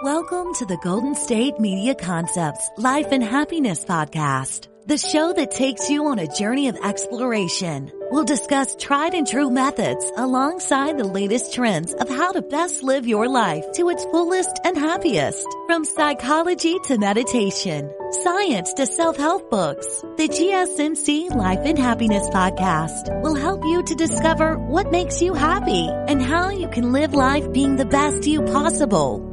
Welcome to the Golden State Media Concepts Life and Happiness Podcast, the show that takes you on a journey of exploration. We'll discuss tried and true methods alongside the latest trends of how to best live your life to its fullest and happiest. From psychology to meditation, science to self-help books, the GSMC Life and Happiness Podcast will help you to discover what makes you happy and how you can live life being the best you possible.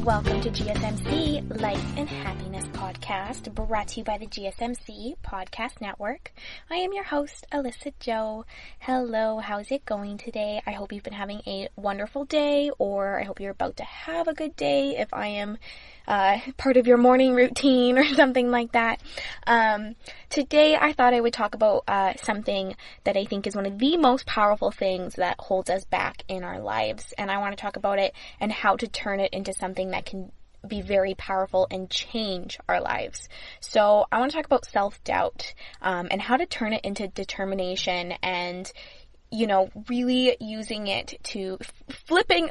Welcome to GSMC Life and Happiness Podcast, brought to you by the GSMC Podcast Network. I am your host, Alyssa Jo. Hello, how's it going today? I hope you've been having a wonderful day, or I hope you're about to have a good day if I am part of your morning routine or something like that. Today I thought I would talk about something that I think is one of the most powerful things that holds us back in our lives, and I want to talk about it and how to turn it into something that can be very powerful and change our lives. So I want to talk about self-doubt and how to turn it into determination and really using it to flipping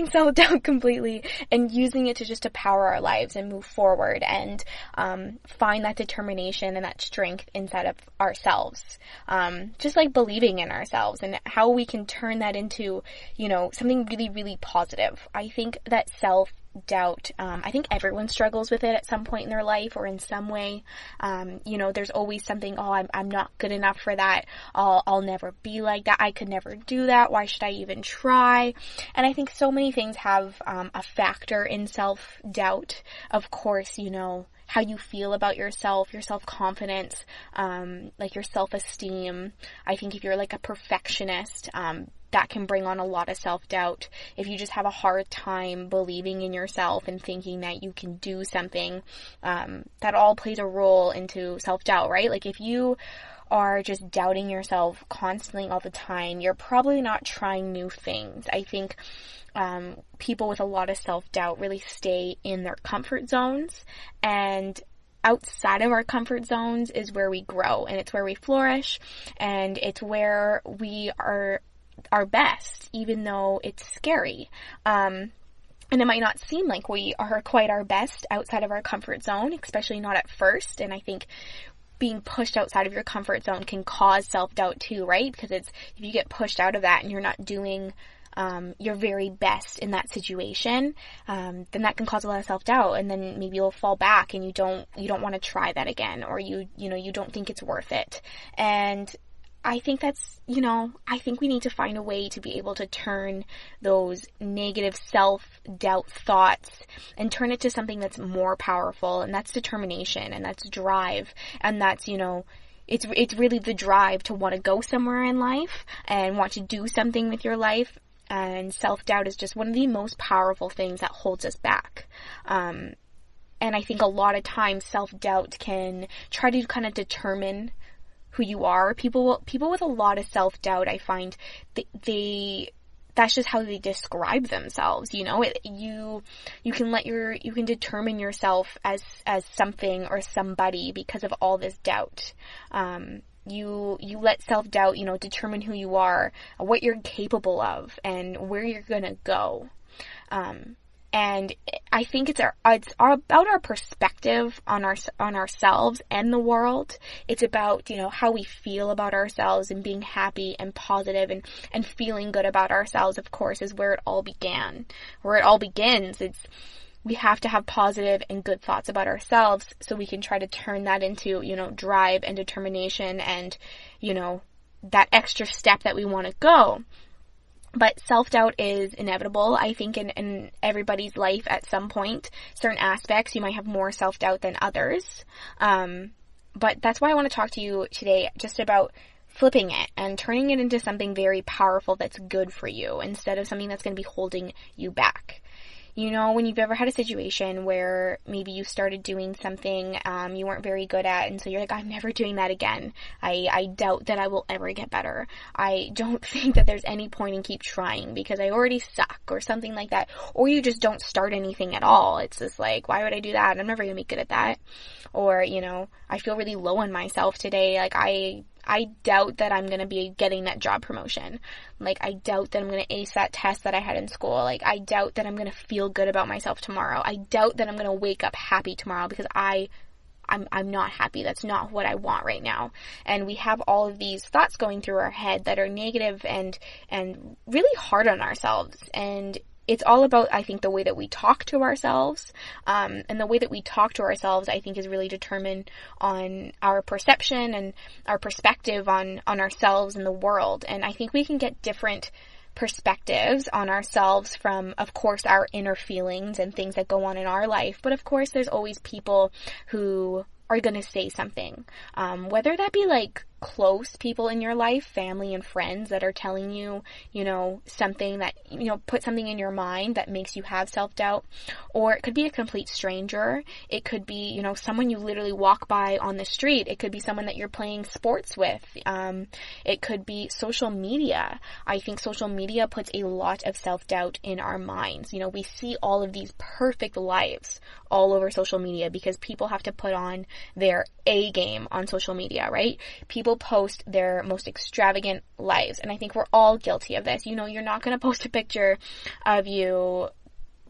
self-doubt completely and using it to power our lives and move forward and find that determination and that strength inside of ourselves. Just like believing in ourselves and how we can turn that into, something really, really positive. I think that self-doubt, I think everyone struggles with it at some point in their life or in some way. There's always something, I'm not good enough for that. I'll never be like that. I could never do that. Why should I even try? And I think so many things have a factor in self-doubt. Of course, how you feel about yourself, your self-confidence, like your self-esteem. I think if you're like a perfectionist, that can bring on a lot of self-doubt. If you just have a hard time believing in yourself and thinking that you can do something, that all plays a role into self-doubt, right? Like if you are just doubting yourself constantly all the time, you're probably not trying new things. I think people with a lot of self-doubt really stay in their comfort zones, and outside of our comfort zones is where we grow, and it's where we flourish, and it's where we are our best, even though it's scary. And it might not seem like we are quite our best outside of our comfort zone, especially not at first. And I think being pushed outside of your comfort zone can cause self-doubt too, right? Because if you get pushed out of that and you're not doing your very best in that situation, then that can cause a lot of self-doubt, and then maybe you'll fall back and you don't want to try that again, or you don't think it's worth it. And I think I think we need to find a way to be able to turn those negative self-doubt thoughts and turn it to something that's more powerful, and that's determination, and that's drive, and that's, it's really the drive to want to go somewhere in life and want to do something with your life, and self-doubt is just one of the most powerful things that holds us back. And I think a lot of times self-doubt can try to kind of determine who you are. People with a lot of self-doubt, I find that's just how they describe themselves. You can determine yourself as something or somebody because of all this doubt. You let self-doubt, determine who you are, what you're capable of, and where you're gonna go. And I think it's about our perspective on ourselves and the world. It's about, how we feel about ourselves and being happy and positive and feeling good about ourselves, of course, is where it all began. Where it all begins. We have to have positive and good thoughts about ourselves so we can try to turn that into, drive and determination and, that extra step that we want to go. But self-doubt is inevitable, I think, in everybody's life at some point. Certain aspects, you might have more self-doubt than others. But that's why I want to talk to you today just about flipping it and turning it into something very powerful that's good for you instead of something that's going to be holding you back. You know, when you've ever had a situation where maybe you started doing something you weren't very good at, and so you're like, I'm never doing that again. I doubt that I will ever get better. I don't think that there's any point in keep trying because I already suck, or something like that. Or you just don't start anything at all. It's just like, why would I do that? I'm never going to be good at that. Or, you know, I feel really low on myself today. Like, I doubt that I'm going to be getting that job promotion. Like, I doubt that I'm going to ace that test that I had in school. Like, I doubt that I'm going to feel good about myself tomorrow. I doubt that I'm going to wake up happy tomorrow because I'm not happy. That's not what I want right now. And we have all of these thoughts going through our head that are negative and really hard on ourselves. And it's all about, I think, the way that we talk to ourselves, and the way that we talk to ourselves, I think, is really determined on our perception and our perspective on ourselves and the world. And I think we can get different perspectives on ourselves from, of course, our inner feelings and things that go on in our life. But of course, there's always people who are going to say something, whether that be like close people in your life, family and friends that are telling you, you know, something that, you know, put something in your mind that makes you have self-doubt. Or it could be a complete stranger. It could be, you know, someone you literally walk by on the street. It could be someone that you're playing sports with. It could be social media. I think social media puts a lot of self-doubt in our minds. You know, we see all of these perfect lives all over social media because people have to put on their A game on social media, right? People post their most extravagant lives, and I think we're all guilty of this. You know, you're not going to post a picture of you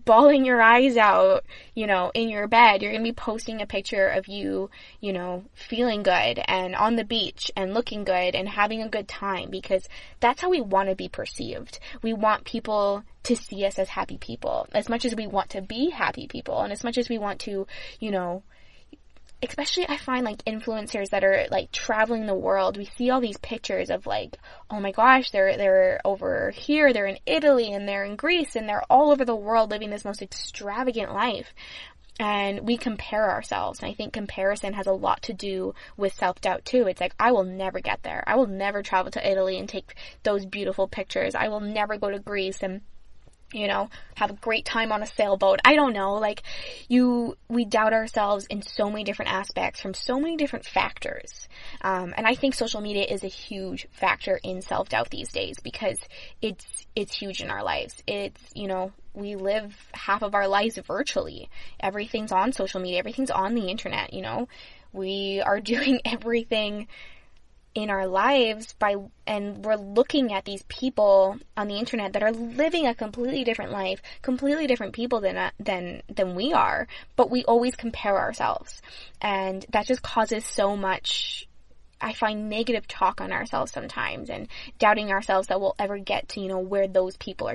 bawling your eyes out, you know, in your bed. You're going to be posting a picture of you, you know, feeling good and on the beach and looking good and having a good time, because that's how we want to be perceived. We want people to see us as happy people, as much as we want to be happy people, and as much as we want to, you know, especially I find like influencers that are like traveling the world. We see all these pictures of like, oh my gosh, they're over here, they're in Italy, and they're in Greece, and they're all over the world living this most extravagant life. And we compare ourselves. And I think comparison has a lot to do with self-doubt too. It's like, I will never get there. I will never travel to Italy and take those beautiful pictures. I will never go to Greece and, you know, have a great time on a sailboat. I don't know, like, we doubt ourselves in so many different aspects from so many different factors. And I think social media is a huge factor in self-doubt these days because it's huge in our lives. It's, you know, we live half of our lives virtually. Everything's on social media. Everything's on the internet, you know. We are doing everything in our lives and we're looking at these people on the internet that are living a completely different life, completely different people than we are, but we always compare ourselves. And that just causes so much, I find, negative talk on ourselves sometimes, and doubting ourselves that we'll ever get to, you know, where those people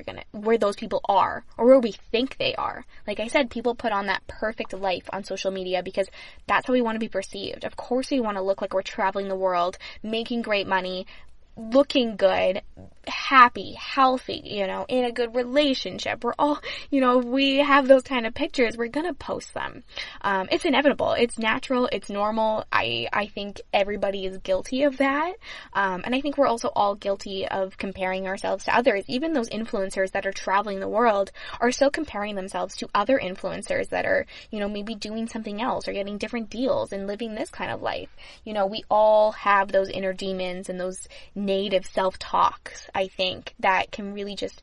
are, or where we think they are. Like I said, people put on that perfect life on social media because that's how we want to be perceived. Of course we want to look like we're traveling the world, making great money, looking good, happy, healthy, you know, in a good relationship. We're all, you know, we have those kind of pictures, we're gonna post them. It's inevitable. It's natural. It's normal. I think everybody is guilty of that. And I think we're also all guilty of comparing ourselves to others. Even those influencers that are traveling the world are still comparing themselves to other influencers that are, you know, maybe doing something else or getting different deals and living this kind of life. You know, we all have those inner demons and those negative self-talks, I think, that can really just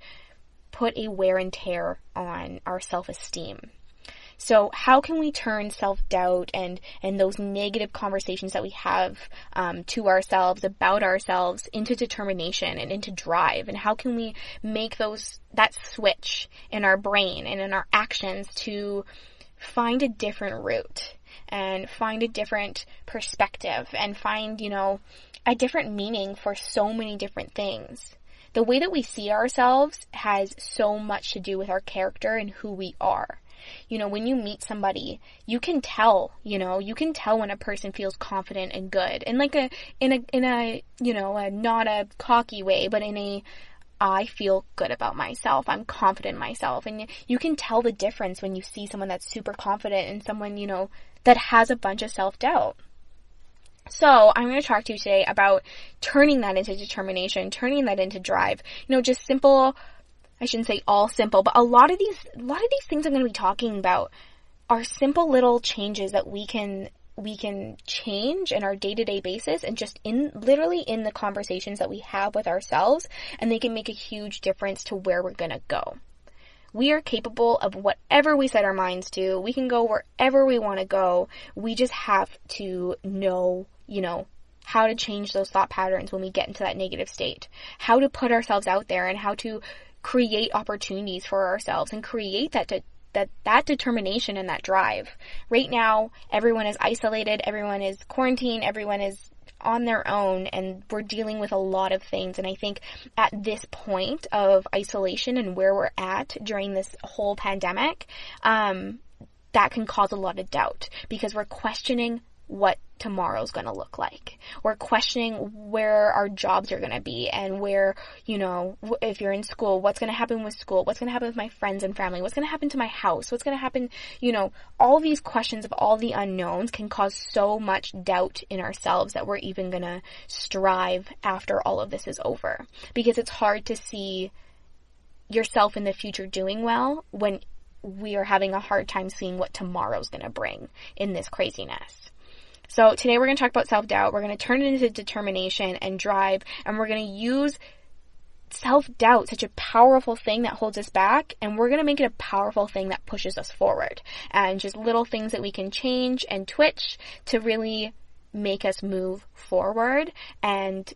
put a wear and tear on our self-esteem. So how can we turn self-doubt and those negative conversations that we have to ourselves, about ourselves, into determination and into drive? And how can we make that switch in our brain and in our actions to find a different route and find a different perspective and find, you know, a different meaning for so many different things? The way that we see ourselves has so much to do with our character and who we are. You know, when you meet somebody, you can tell, you know, when a person feels confident and good, and like in a, you know, a, not a cocky way, but in a, I feel good about myself, I'm confident in myself. And you can tell the difference when you see someone that's super confident and someone, you know, that has a bunch of self-doubt. So I'm going to talk to you today about turning that into determination, turning that into drive. Just simple, I shouldn't say all simple, but a lot of these things I'm going to be talking about are simple little changes that we can change in our day-to-day basis, and just literally in the conversations that we have with ourselves, and they can make a huge difference to where we're going to go. We are capable of whatever we set our minds to. We can go wherever we want to go. We just have to know, how to change those thought patterns when we get into that negative state, how to put ourselves out there, and how to create opportunities for ourselves and create that determination and that drive. Right now, everyone is isolated, everyone is quarantined, everyone is on their own, and we're dealing with a lot of things. And I think at this point of isolation and where we're at during this whole pandemic, that can cause a lot of doubt, because we're questioning what tomorrow's going to look like. We're questioning where our jobs are going to be, and where, if you're in school, what's going to happen with school, what's going to happen with my friends and family, what's going to happen to my house, what's going to happen, all these questions of all the unknowns can cause so much doubt in ourselves that we're even going to strive after all of this is over, because it's hard to see yourself in the future doing well when we are having a hard time seeing what tomorrow's going to bring in this craziness. So today we're going to talk about self-doubt. We're going to turn it into determination and drive, and we're going to use self-doubt, such a powerful thing that holds us back, and we're going to make it a powerful thing that pushes us forward. And just little things that we can change and twitch to really make us move forward and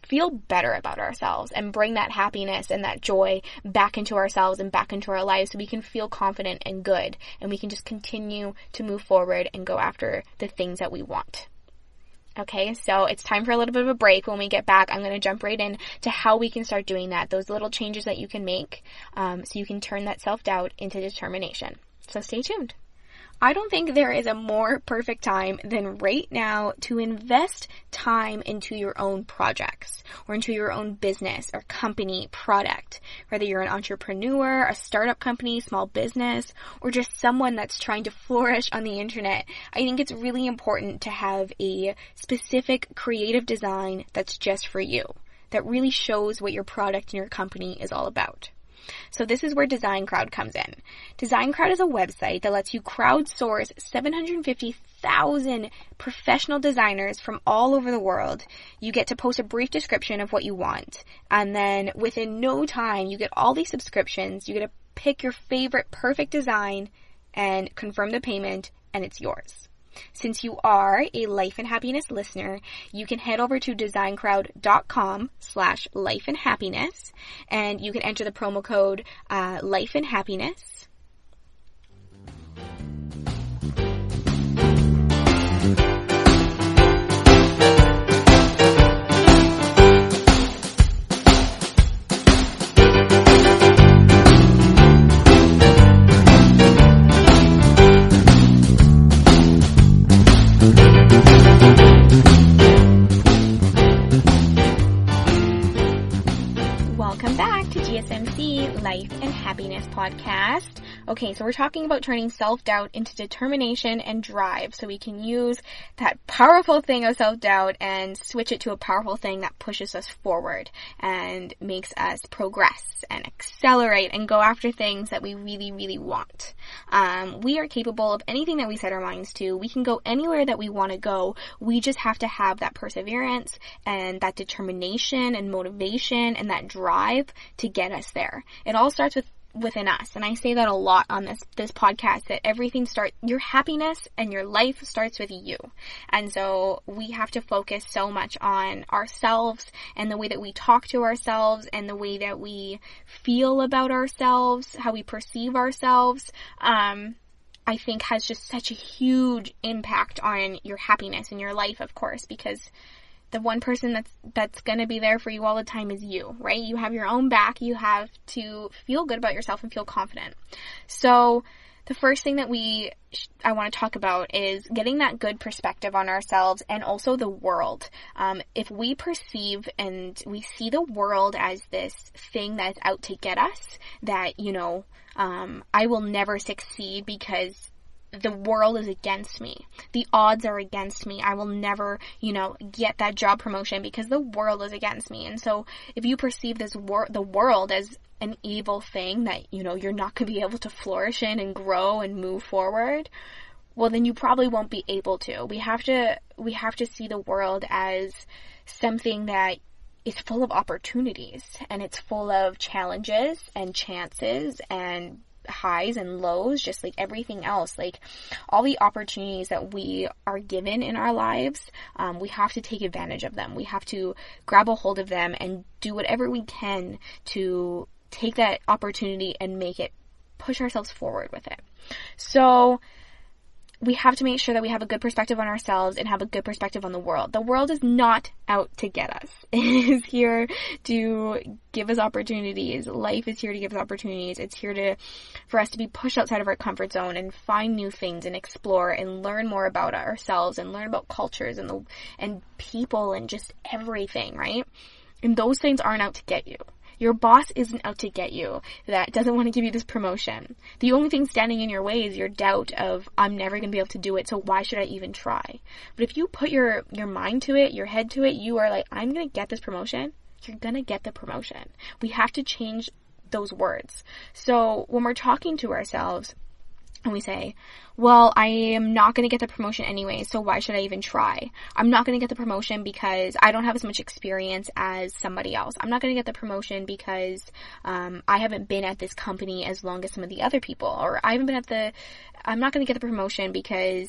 feel better about ourselves, and bring that happiness and that joy back into ourselves and back into our lives, so we can feel confident and good, and we can just continue to move forward and go after the things that we want. Okay, so it's time for a little bit of a break. When we get back, I'm going to jump right in to how we can start doing that, those little changes that you can make, so you can turn that self-doubt into determination. So stay tuned. I don't think there is a more perfect time than right now to invest time into your own projects, or into your own business or company product. Whether you're an entrepreneur, a startup company, small business, or just someone that's trying to flourish on the internet, I think it's really important to have a specific creative design that's just for you, that really shows what your product and your company is all about. So this is where Design Crowd comes in. Design Crowd is a website that lets you crowdsource 750,000 professional designers from all over the world. You get to post a brief description of what you want, and then within no time you get all these subscriptions. You get to pick your favorite perfect design and confirm the payment, and it's yours. Since you are a Life and Happiness listener, you can head over to designcrowd.com/lifeandhappiness, and you can enter the promo code Life and Happiness. Welcome back to GSMC Life and Happiness Podcast. Okay, so we're talking about turning self-doubt into determination and drive, so we can use that powerful thing of self-doubt and switch it to a powerful thing that pushes us forward and makes us progress and accelerate and go after things that we really, really want. We are capable of anything that we set our minds to. We can go anywhere that we want to go. We just have to have that perseverance and that determination and motivation and that drive to get us there. It all starts within us, and I say that a lot on this podcast, that everything your happiness and your life starts with you. And so we have to focus so much on ourselves and the way that we talk to ourselves and the way that we feel about ourselves, how we perceive ourselves. I think has just such a huge impact on your happiness in your life, of course, because the one person that's going to be there for you all the time is you, right? You have your own back. You have to feel good about yourself and feel confident. So the first thing that I want to talk about is getting that good perspective on ourselves and also the world. If we perceive and we see the world as this thing that's out to get us, that, I will never succeed because the world is against me. The odds are against me. I will never, get that job promotion because the world is against me. And so if you perceive the world as an evil thing that, you're not going to be able to flourish in and grow and move forward, well, then you probably won't be able to. We have to see the world as something that is full of opportunities, and it's full of challenges and chances and highs and lows, just like everything else. Like all the opportunities that we are given in our lives, we have to take advantage of them. We have to grab a hold of them and do whatever we can to take that opportunity and push ourselves forward with it. So we have to make sure that we have a good perspective on ourselves and have a good perspective on the world. The world is not out to get us. It is here to give us opportunities. Life is here to give us opportunities. It's here for us to be pushed outside of our comfort zone and find new things and explore and learn more about ourselves and learn about cultures and people and just everything, right? And those things aren't out to get you. Your boss isn't out to get you, that doesn't want to give you this promotion. The only thing standing in your way is your doubt of, I'm never going to be able to do it, so why should I even try? But if you put your mind to it, your head to it, you are like, I'm going to get this promotion, you're going to get the promotion. We have to change those words. So when we're talking to ourselves, and we say, well, I am not going to get the promotion anyway, so why should I even try? I'm not going to get the promotion because I don't have as much experience as somebody else. I'm not going to get the promotion because I haven't been at this company as long as some of the other people. Or I'm not going to get the promotion because,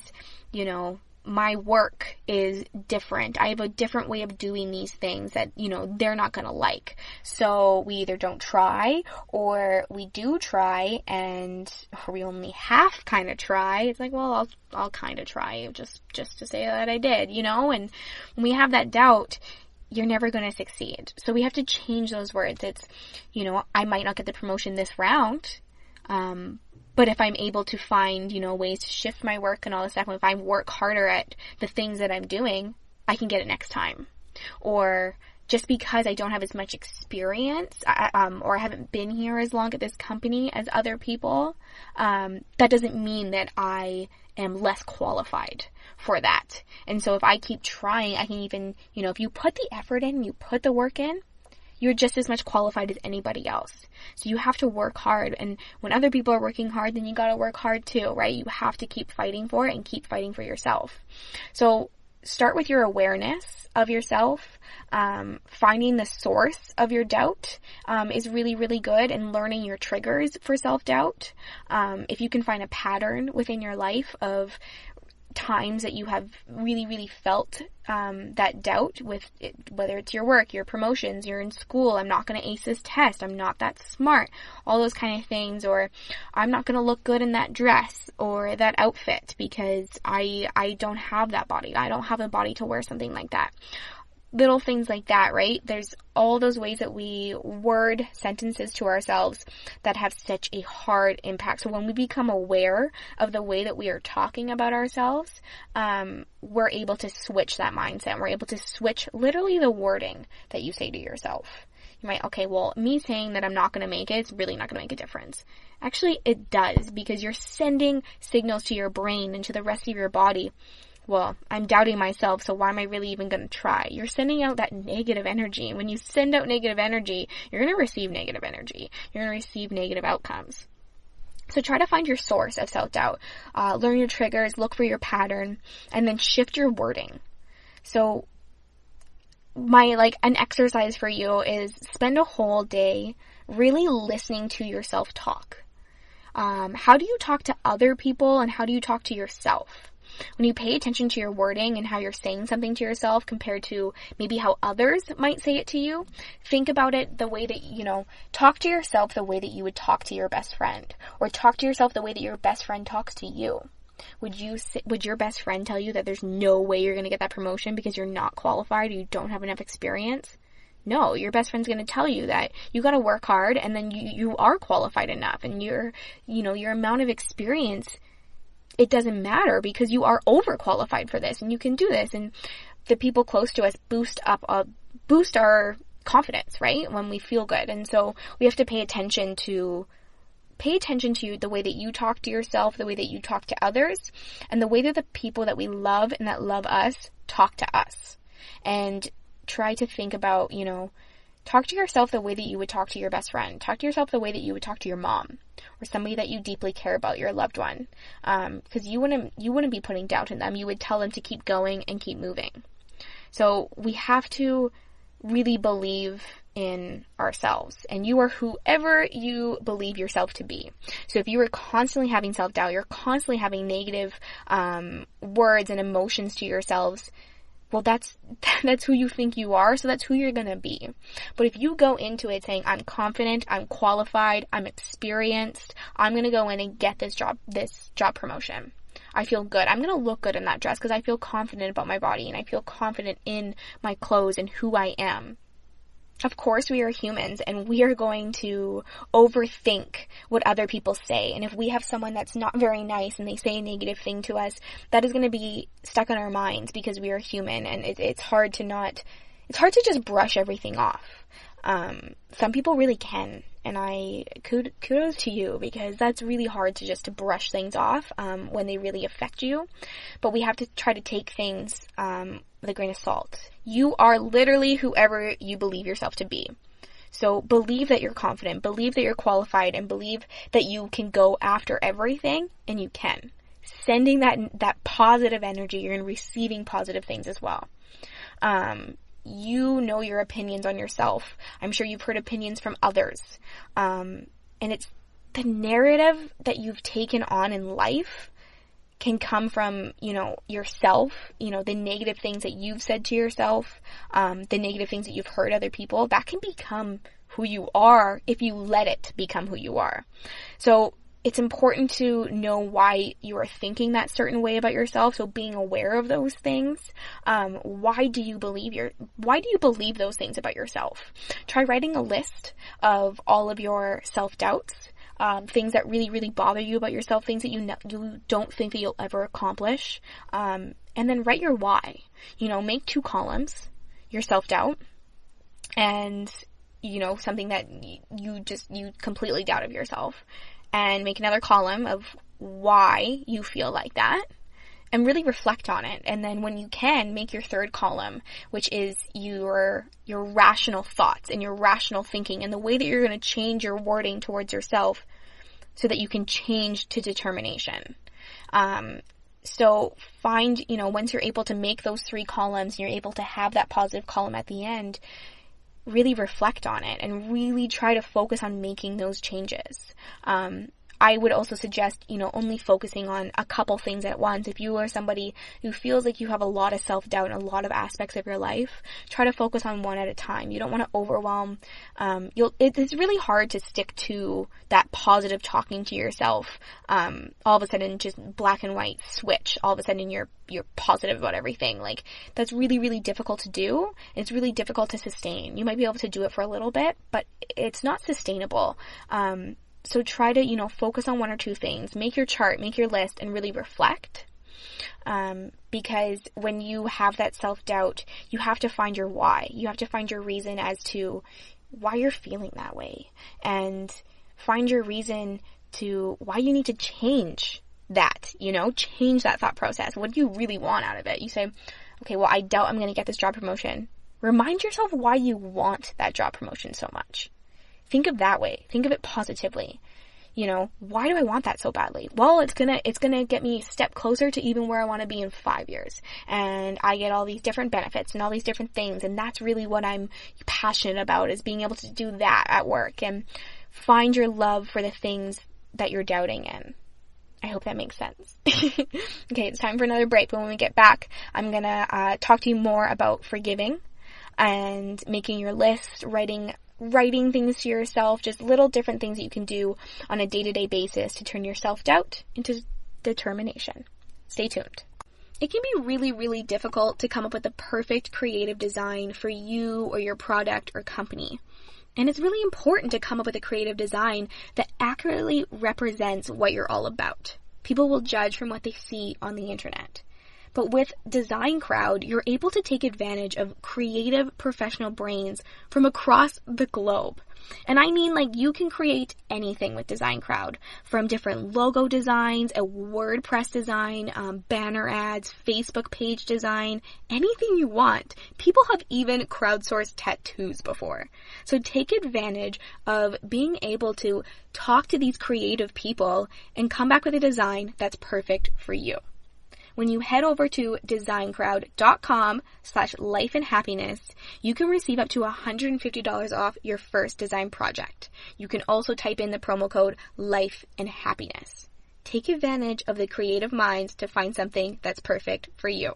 my work is different. I have a different way of doing these things that, they're not going to like. So we either don't try or we do try and we only half kind of try. It's like, well, I'll kind of try just to say that I did, and when we have that doubt, you're never going to succeed. So we have to change those words. It's, I might not get the promotion this round, but if I'm able to find, ways to shift my work and all this stuff, and if I work harder at the things that I'm doing, I can get it next time. Or just because I don't have as much experience, or I haven't been here as long at this company as other people, that doesn't mean that I am less qualified for that. And so if I keep trying, I can even, if you put the effort in, you put the work in, you're just as much qualified as anybody else. So you have to work hard. And when other people are working hard, then you got to work hard too, right? You have to keep fighting for it and keep fighting for yourself. So start with your awareness of yourself. Finding the source of your doubt is really, really good, and learning your triggers for self-doubt. If you can find a pattern within your life of times that you have really, really felt that doubt with it, whether it's your work, your promotions, you're in school, I'm not going to ace this test, I'm not that smart, all those kind of things, or I'm not going to look good in that dress or that outfit because I don't have that body, I don't have a body to wear something like that. Little things like that, right? There's all those ways that we word sentences to ourselves that have such a hard impact. So when we become aware of the way that we are talking about ourselves, we're able to switch that mindset. We're able to switch literally the wording that you say to yourself. You might, okay, well, me saying that I'm not going to make it, it's really not going to make a difference. Actually, it does, because you're sending signals to your brain and to the rest of your body. Well, I'm doubting myself, so why am I really even going to try? You're sending out that negative energy. And when you send out negative energy, you're going to receive negative energy. You're going to receive negative outcomes. So try to find your source of self-doubt. Learn your triggers, look for your pattern, and then shift your wording. So an exercise for you is spend a whole day really listening to yourself talk. How do you talk to other people, and how do you talk to yourself? When you pay attention to your wording and how you're saying something to yourself compared to maybe how others might say it to you, think about it the way that, talk to yourself the way that you would talk to your best friend, or talk to yourself the way that your best friend talks to you. Would your best friend tell you that there's no way you're going to get that promotion because you're not qualified or you don't have enough experience? No, your best friend's going to tell you that you got to work hard and then you are qualified enough, and your amount of experience, it doesn't matter because you are overqualified for this and you can do this. And the people close to us boost our confidence, right? When we feel good. And so we have to pay attention to pay attention to the way that you talk to yourself, the way that you talk to others, and the way that the people that we love and that love us talk to us. And try to think about, talk to yourself the way that you would talk to your best friend. Talk to yourself the way that you would talk to your mom or somebody that you deeply care about, your loved one. Because you wouldn't be putting doubt in them. You would tell them to keep going and keep moving. So we have to really believe in ourselves, and you are whoever you believe yourself to be. So if you are constantly having self-doubt, you're constantly having negative words and emotions to yourselves, well, that's who you think you are, so that's who you're going to be. But if you go into it saying, I'm confident, I'm qualified, I'm experienced, I'm going to go in and get this job promotion. I feel good. I'm going to look good in that dress because I feel confident about my body and I feel confident in my clothes and who I am. Of course, we are humans and we are going to overthink what other people say. And if we have someone that's not very nice and they say a negative thing to us, that is going to be stuck in our minds because we are human, and it's hard to just brush everything off. Some people really can, and kudos to you, because that's really hard to brush things off when they really affect you. But we have to try to take things with a grain of salt. You are literally whoever you believe yourself to be. So believe that you're confident, believe that you're qualified, and believe that you can go after everything, and you can. Sending that positive energy, you're receiving positive things as well. You know your opinions on yourself. I'm sure you've heard opinions from others. And it's the narrative that you've taken on in life can come from, yourself, the negative things that you've said to yourself, the negative things that you've heard other people. That can become who you are if you let it become who you are. So it's important to know why you are thinking that certain way about yourself. So being aware of those things. Why do you believe those things about yourself? Try writing a list of all of your self-doubts, things that really, really bother you about yourself, things that you don't think that you'll ever accomplish. And then write your why. Make 2 columns, your self-doubt, and, something that you completely doubt of yourself. And make another column of why you feel like that, and really reflect on it. And then when you can, make your 3rd column, which is your rational thoughts and your rational thinking and the way that you're going to change your wording towards yourself so that you can change to determination. So find, once you're able to make those 3 columns and you're able to have that positive column at the end, really reflect on it and really try to focus on making those changes. I would also suggest, only focusing on a couple things at once. If you are somebody who feels like you have a lot of self-doubt in a lot of aspects of your life, try to focus on one at a time. You don't want to overwhelm. It's really hard to stick to that positive talking to yourself. All of a sudden, just black and white switch. All of a sudden, you're positive about everything. Like, that's really, really difficult to do. It's really difficult to sustain. You might be able to do it for a little bit, but it's not sustainable. So try to, focus on 1 or 2 things. Make your chart, make your list, and really reflect. Because when you have that self-doubt, you have to find your why. You have to find your reason as to why you're feeling that way. And find your reason to why you need to change that, change that thought process. What do you really want out of it? You say, okay, well, I doubt I'm going to get this job promotion. Remind yourself why you want that job promotion so much. Think of that way. Think of it positively. Why do I want that so badly? Well, it's gonna get me a step closer to even where I want to be in 5 years. And I get all these different benefits and all these different things. And that's really what I'm passionate about, is being able to do that at work. And find your love for the things that you're doubting in. I hope that makes sense. Okay, it's time for another break. But when we get back, I'm gonna talk to you more about forgiving and making your list, writing things to yourself, just little different things that you can do on a day-to-day basis to turn your self-doubt into determination. Stay tuned. It can be really, really difficult to come up with the perfect creative design for you or your product or company. And it's really important to come up with a creative design that accurately represents what you're all about. People will judge from what they see on the internet. But with Design Crowd, you're able to take advantage of creative professional brains from across the globe. And I mean, like, you can create anything with Design Crowd, from different logo designs, a WordPress design, banner ads, Facebook page design, anything you want. People have even crowdsourced tattoos before. So take advantage of being able to talk to these creative people and come back with a design that's perfect for you. When you head over to designcrowd.com/lifeandhappiness, you can receive up to $150 off your first design project. You can also type in the promo code LIFEANDHAPPINESS. Take advantage of the creative minds to find something that's perfect for you.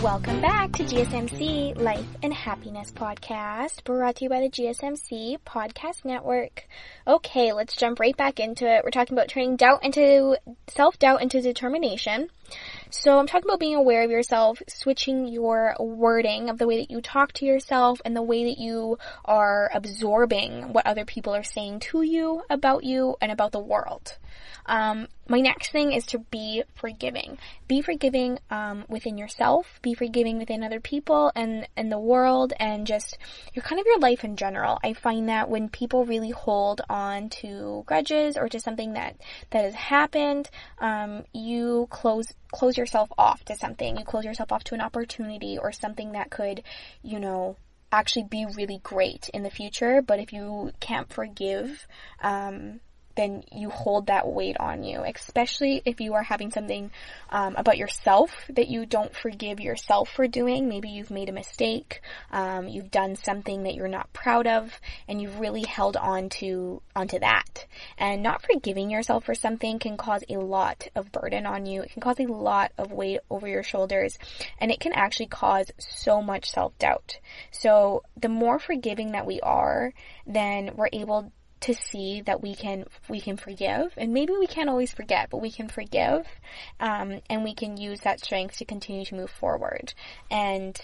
Welcome back to GSMC Life and Happiness Podcast, brought to you by the GSMC Podcast Network. Okay, let's jump right back into it. We're talking about turning self-doubt into determination. So I'm talking about being aware of yourself, switching your wording of the way that you talk to yourself and the way that you are absorbing what other people are saying to you, and about the world. My next thing is to be forgiving. Be forgiving within yourself, be forgiving within other people and the world, and just your life in general. I find that when people really hold on to grudges or to something that has happened, you close yourself off to something. You close yourself off to an opportunity or something that could, actually be really great in the future. But if you can't forgive, then you hold that weight on you, especially if you are having something about yourself that you don't forgive yourself for doing. Maybe you've made a mistake, you've done something that you're not proud of, and you've really held onto that. And not forgiving yourself for something can cause a lot of burden on you. It can cause a lot of weight over your shoulders, and it can actually cause so much self-doubt. So the more forgiving that we are, then we're able to see that we can forgive, and maybe we can't always forget, but we can forgive, and we can use that strength to continue to move forward. And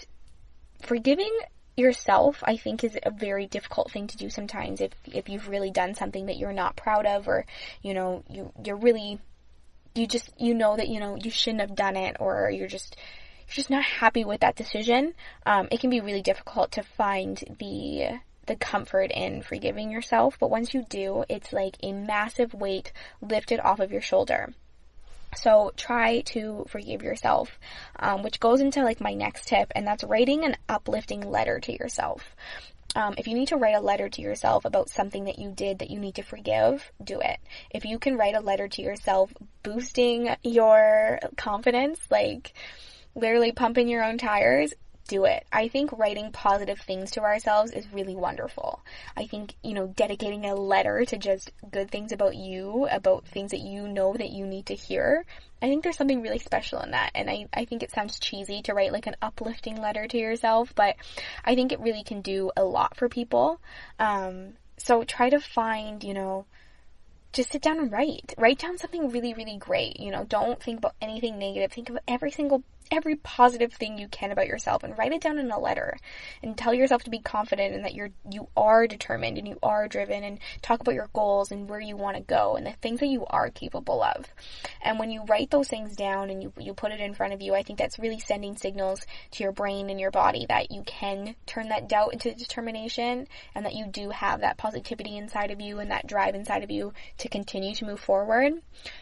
forgiving yourself, I think, is a very difficult thing to do sometimes if you've really done something that you're not proud of, or you know that you shouldn't have done it, or you're just not happy with that decision. It can be really difficult to find the comfort in forgiving yourself, but once you do, it's like a massive weight lifted off of your shoulder. So try to forgive yourself, which goes into like my next tip, and that's writing an uplifting letter to yourself. If you need to write a letter to yourself about something that you did that you need to forgive, do it. If you can write a letter to yourself boosting your confidence, like literally pumping your own tires, do it. I think writing positive things to ourselves is really wonderful. I think, dedicating a letter to just good things about you, about things that you know that you need to hear, I think there's something really special in that. And I think it sounds cheesy to write like an uplifting letter to yourself, but I think it really can do a lot for people. So try to find, just sit down and write down something really, really great. Don't think about anything negative. Think of every positive thing you can about yourself, and write it down in a letter, and tell yourself to be confident and that you are determined and you are driven, and talk about your goals and where you want to go and the things that you are capable of. And when you write those things down and you put it in front of you, I think that's really sending signals to your brain and your body that you can turn that doubt into determination, and that you do have that positivity inside of you and that drive inside of you to continue to move forward.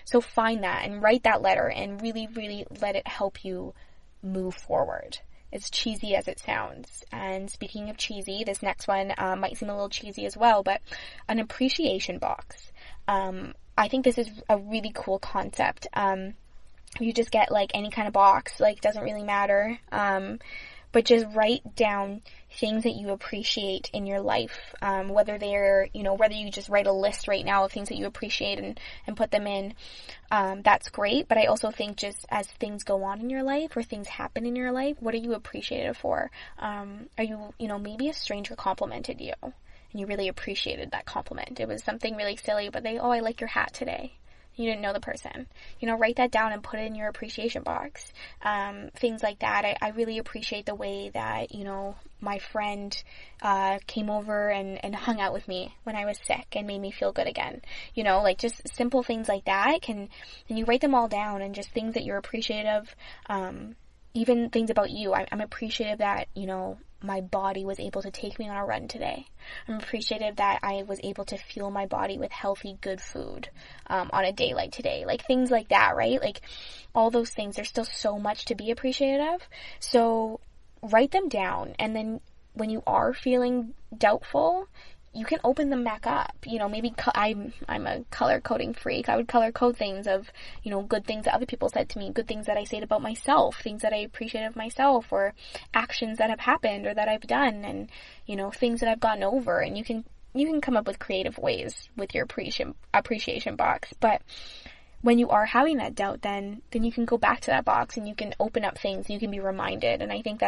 So find that and write that letter and really, really let it help you move forward. As cheesy as it sounds. And speaking of cheesy, this next one might seem a little cheesy as well, but an appreciation box. I think this is a really cool concept. You just get like any kind of box, like doesn't really matter. but just write down things that you appreciate in your life, whether they're, whether you just write a list right now of things that you appreciate and put them in, that's great. But I also think just as things go on in your life or things happen in your life, what are you appreciative for? Are you, maybe a stranger complimented you and you really appreciated that compliment. It was something really silly, but I like your hat today. You didn't know the person. Write that down and put it in your appreciation box. Things like that. I really appreciate the way that, my friend came over and hung out with me when I was sick and made me feel good again. Just simple things like that and you write them all down, and just things that you're appreciative, even things about you. I'm appreciative that, my body was able to take me on a run today. I'm appreciative that I was able to fuel my body with healthy, good food on a day like today. Like things like that, right? Like all those things. There's still so much to be appreciative of. So write them down, and then when you are feeling doubtful, you can open them back up. Maybe I'm a color coding freak. I would color code things of, good things that other people said to me, good things that I said about myself, things that I appreciate of myself, or actions that have happened or that I've done, and, things that I've gotten over. And you can come up with creative ways with your appreciation box. But when you are having that doubt, then you can go back to that box and you can open up things and you can be reminded. And I think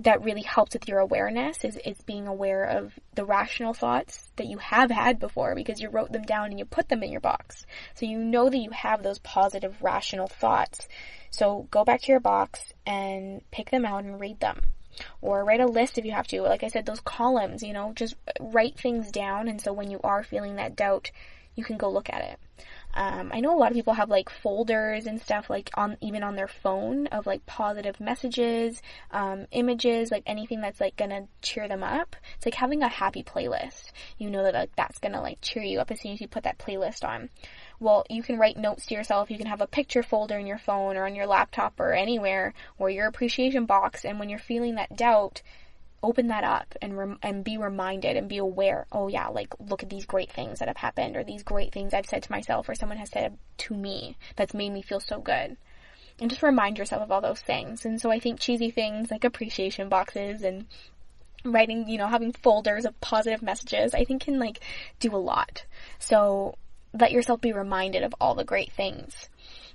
that really helps with your awareness, is being aware of the rational thoughts that you have had before, because you wrote them down and you put them in your box. So you know that you have those positive rational thoughts. So go back to your box and pick them out and read them. Or write a list if you have to. Like I said, those columns, just write things down. And so when you are feeling that doubt, you can go look at it. I know a lot of people have like folders and stuff like even on their phone of like positive messages, images, like anything that's like gonna cheer them up. It's like having a happy playlist. That like that's gonna like cheer you up as soon as you put that playlist on. Well, you can write notes to yourself. You can have a picture folder in your phone or on your laptop or anywhere, or your appreciation box. And when you're feeling that doubt, open that up and be reminded and be aware. Oh yeah, like look at these great things that have happened, or these great things I've said to myself or someone has said to me that's made me feel so good. And just remind yourself of all those things. And so I think cheesy things like appreciation boxes and writing, having folders of positive messages, I think can like do a lot. So let yourself be reminded of all the great things.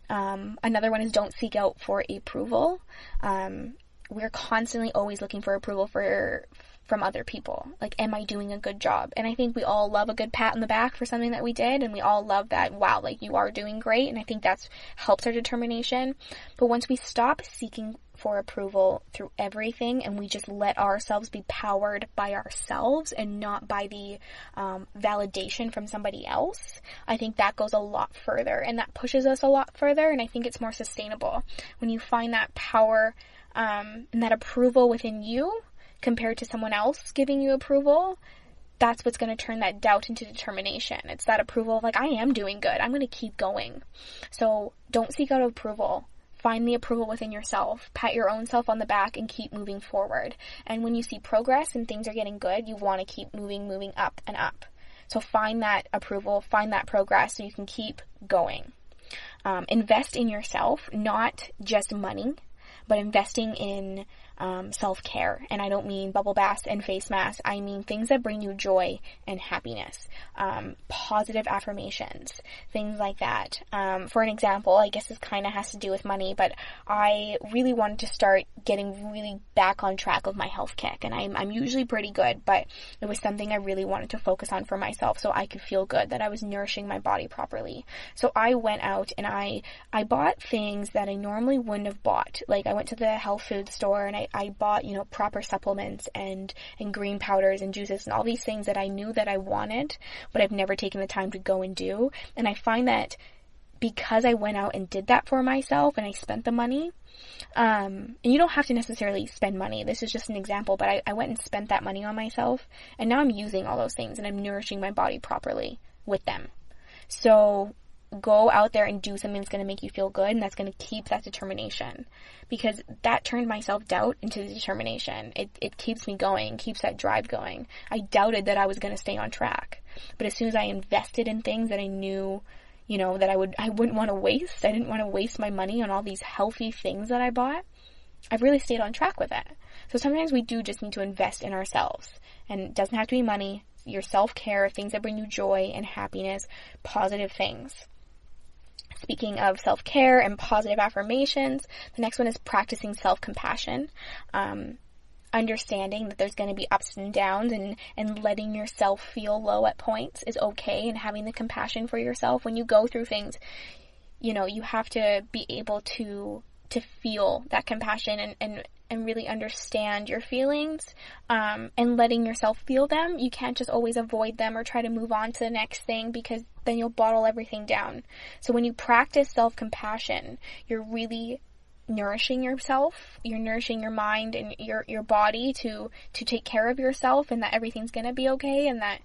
Another one is don't seek out for approval. We're constantly always looking for approval from other people. Like, am I doing a good job? And I think we all love a good pat on the back for something that we did, and we all love that, wow, like you are doing great, and I think that helps our determination. But once we stop seeking for approval through everything and we just let ourselves be powered by ourselves and not by the validation from somebody else, I think that goes a lot further, and that pushes us a lot further, and I think it's more sustainable. When you find that power and that approval within you compared to someone else giving you approval, that's what's going to turn that doubt into determination. It's that approval of like, I am doing good. I'm going to keep going. So don't seek out approval. Find the approval within yourself. Pat your own self on the back and keep moving forward. And when you see progress and things are getting good, you want to keep moving up and up. So find that approval, find that progress so you can keep going. Invest in yourself, not just money, but investing in self-care. And I don't mean bubble baths and face masks. I mean things that bring you joy and happiness, positive affirmations, things like that. For an example, I guess this kind of has to do with money, but I really wanted to start getting really back on track with my health kick. And I'm usually pretty good, but it was something I really wanted to focus on for myself so I could feel good, that I was nourishing my body properly. So I went out and I bought things that I normally wouldn't have bought. Like I went to the health food store and I bought, proper supplements and green powders and juices and all these things that I knew that I wanted, but I've never taken the time to go and do. And I find that because I went out and did that for myself and I spent the money, and you don't have to necessarily spend money. This is just an example, but I went and spent that money on myself, and now I'm using all those things and I'm nourishing my body properly with them. So go out there and do something that's going to make you feel good, and that's going to keep that determination, because that turned my self-doubt into determination. It keeps me going, keeps that drive going. I doubted that I was going to stay on track, but as soon as I invested in things that I knew, that I wouldn't want to waste, I didn't want to waste my money on all these healthy things that I bought, I've really stayed on track with it. So sometimes we do just need to invest in ourselves. And it doesn't have to be money. Your self-care, things that bring you joy and happiness, positive things. Speaking of self-care and positive affirmations, the next one is practicing self-compassion. Understanding that there's going to be ups and downs, and letting yourself feel low at points is okay, and having the compassion for yourself. When you go through things, you have to be able to feel that compassion and really understand your feelings, and letting yourself feel them. You can't just always avoid them or try to move on to the next thing, because then you'll bottle everything down. So when you practice self-compassion, you're really nourishing yourself, you're nourishing your mind and your body to take care of yourself, and that everything's going to be okay, and that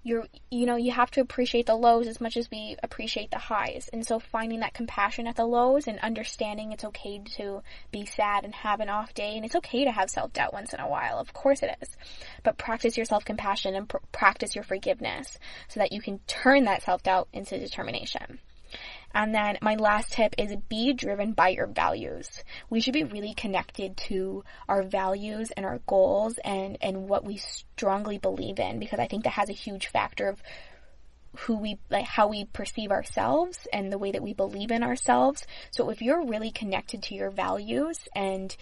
you have to appreciate the lows as much as we appreciate the highs. And so finding that compassion at the lows and understanding it's okay to be sad and have an off day, and it's okay to have self-doubt once in a while. Of course it is. But practice your self-compassion and practice your forgiveness so that you can turn that self-doubt into determination. And then my last tip is be driven by your values. We should be really connected to our values and our goals and what we strongly believe in, because I think that has a huge factor of how we perceive ourselves and the way that we believe in ourselves. So if you're really connected to your values and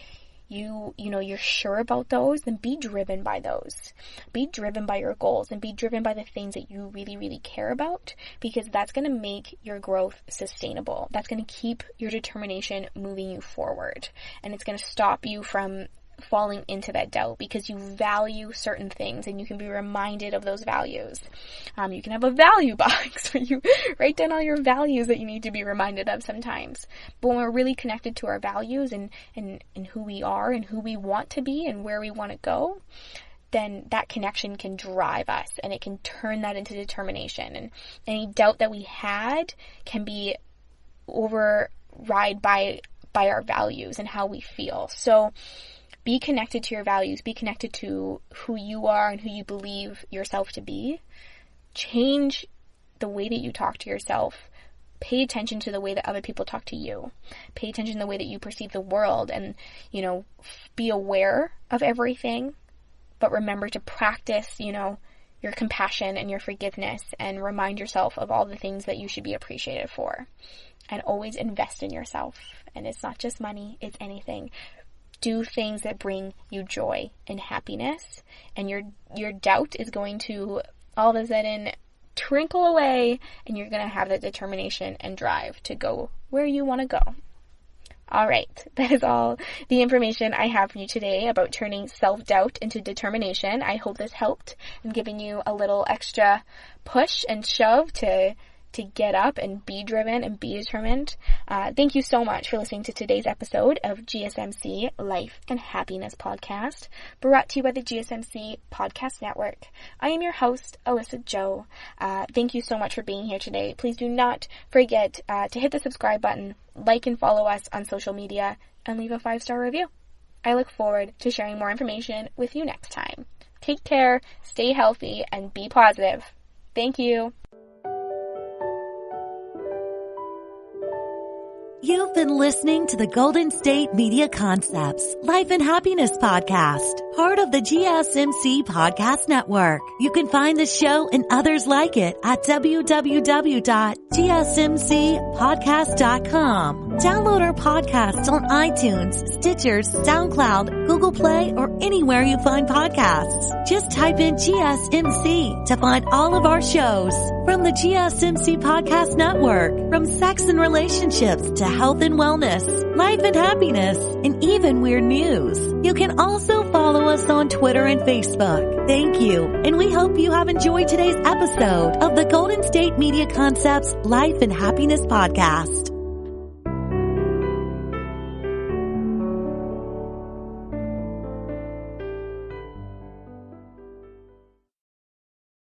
you're sure about those, then be driven by those. Be driven by your goals and be driven by the things that you really, really care about, because that's going to make your growth sustainable. That's going to keep your determination moving you forward. And it's going to stop you from falling into that doubt, because you value certain things and you can be reminded of those values. You can have a value box where you write down all your values that you need to be reminded of sometimes. But when we're really connected to our values and who we are and who we want to be and where we want to go, then that connection can drive us and it can turn that into determination. And any doubt that we had can be override by our values and how we feel. So be connected to your values. Be connected to who you are and who you believe yourself to be. Change the way that you talk to yourself. Pay attention to the way that other people talk to you. Pay attention to the way that you perceive the world, and, be aware of everything. But remember to practice, your compassion and your forgiveness, and remind yourself of all the things that you should be appreciated for. And always invest in yourself. And it's not just money, it's anything. Do things that bring you joy and happiness, and your doubt is going to all of a sudden trickle away, and you're going to have that determination and drive to go where you want to go. All right, that is all the information I have for you today about turning self-doubt into determination. I hope this helped and giving you a little extra push and shove to get up and be driven and be determined. Thank you so much for listening to today's episode of GSMC Life and Happiness Podcast, brought to you by the GSMC Podcast Network. I am your host, Alyssa Jo. Thank you so much for being here today. Please do not forget to hit the subscribe button, like and follow us on social media, and leave a 5-star review. I look forward to sharing more information with you next time. Take care, stay healthy, and be positive. Thank you. You've been listening to the Golden State Media Concepts Life and Happiness Podcast, part of the GSMC Podcast Network. You can find the show and others like it at www.gsmcpodcast.com. Download our podcasts on iTunes, Stitcher, SoundCloud, Google Play, or anywhere you find podcasts. Just type in GSMC to find all of our shows. From the GSMC Podcast Network, from sex and relationships to health and wellness, life and happiness, and even weird news. You can also follow us on Twitter and Facebook. Thank you, and we hope you have enjoyed today's episode of the Golden State Media Concepts Life and Happiness Podcast.